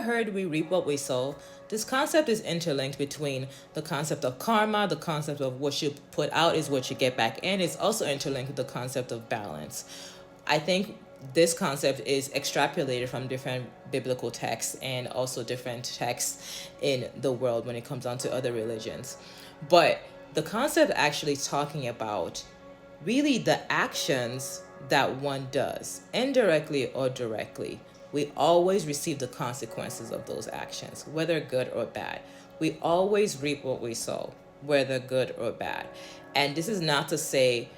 heard we reap what we sow? This concept is interlinked between the concept of karma, the concept of what you put out is what you get back, and it's also interlinked with the concept of balance. I think this concept is extrapolated from different biblical texts and also different texts in the world when it comes down to other religions. But the concept actually talking about really the actions that one does, indirectly or directly. We always receive the consequences of those actions, whether good or bad. We always reap what we sow, whether good or bad. And this is not to say,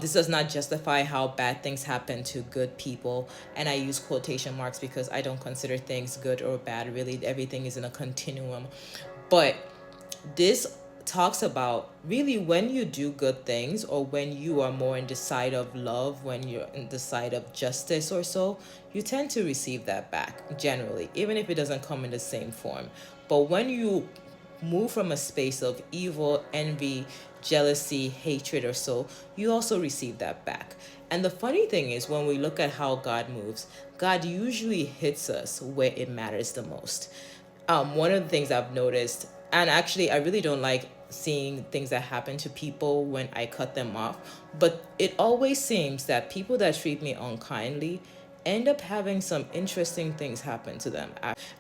this does not justify how bad things happen to good people. And I use quotation marks because I don't consider things good or bad. Really, everything is in a continuum. But this talks about really when you do good things, or when you are more in the side of love, when you're in the side of justice or so, you tend to receive that back generally, even if it doesn't come in the same form. But when you move from a space of evil, envy, jealousy, hatred or so, you also receive that back. And the funny thing is, when we look at how God moves, God usually hits us where it matters the most. One of the things I've noticed, and actually I really don't like seeing things that happen to people when I cut them off, but it always seems that people that treat me unkindly end up having some interesting things happen to them.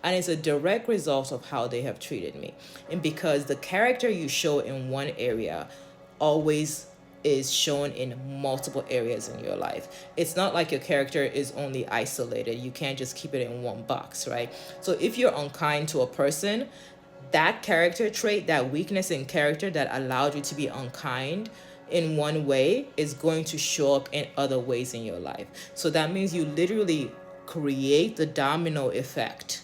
And it's a direct result of how they have treated me. And because the character you show in one area always is shown in multiple areas in your life. It's not like your character is only isolated. You can't just keep it in one box, right? So if you're unkind to a person, that character trait, that weakness in character that allowed you to be unkind in one way, is going to show up in other ways in your life. So that means you literally create the domino effect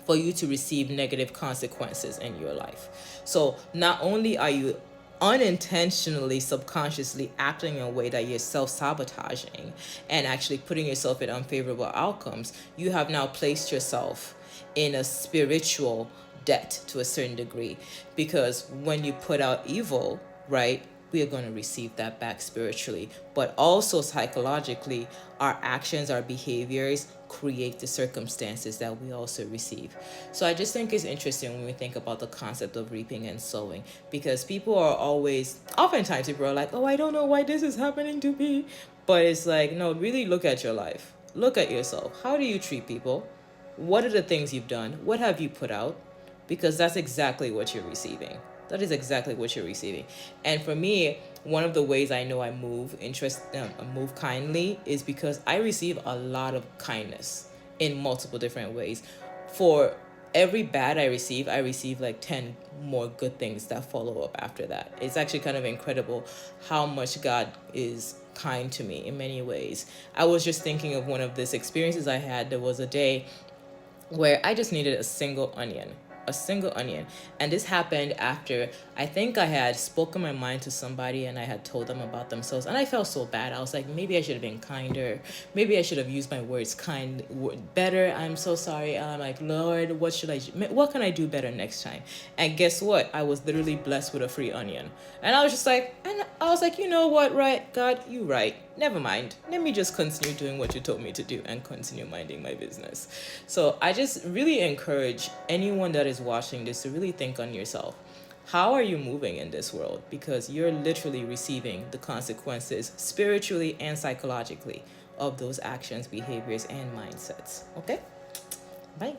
for you to receive negative consequences in your life. So not only are you unintentionally, subconsciously acting in a way that you're self-sabotaging and actually putting yourself in unfavorable outcomes, you have now placed yourself in a spiritual debt to a certain degree. Because when you put out evil, right, we are going to receive that back spiritually, but also psychologically. Our actions, our behaviors create the circumstances that we also receive. So I just think it's interesting when we think about the concept of reaping and sowing, because people are oftentimes people are like, oh, I don't know why this is happening to me. But it's like, no, really look at your life. Look at yourself. How do you treat people? What are the things you've done? What have you put out? Because that's exactly what you're receiving. That is exactly what you're receiving. And for me, one of the ways I know I move kindly is because I receive a lot of kindness in multiple different ways. For every bad I receive like 10 more good things that follow up after that. It's actually kind of incredible how much God is kind to me in many ways. I was just thinking of one of these experiences I had. There was a day where I just needed a single onion. And this happened after I think I had spoken my mind to somebody and I had told them about themselves, and I felt so bad. I was like, maybe I should have been kinder. Maybe I should have used my words better. I'm so sorry. And I'm like, Lord, what can I do better next time? And guess what? I was literally blessed with a free onion. And I was like, you know what, right? God, you right. Never mind. Let me just continue doing what you told me to do and continue minding my business. So I just really encourage anyone that is watching this to really think on yourself. How are you moving in this world? Because you're literally receiving the consequences spiritually and psychologically of those actions, behaviors, and mindsets. Okay? Bye.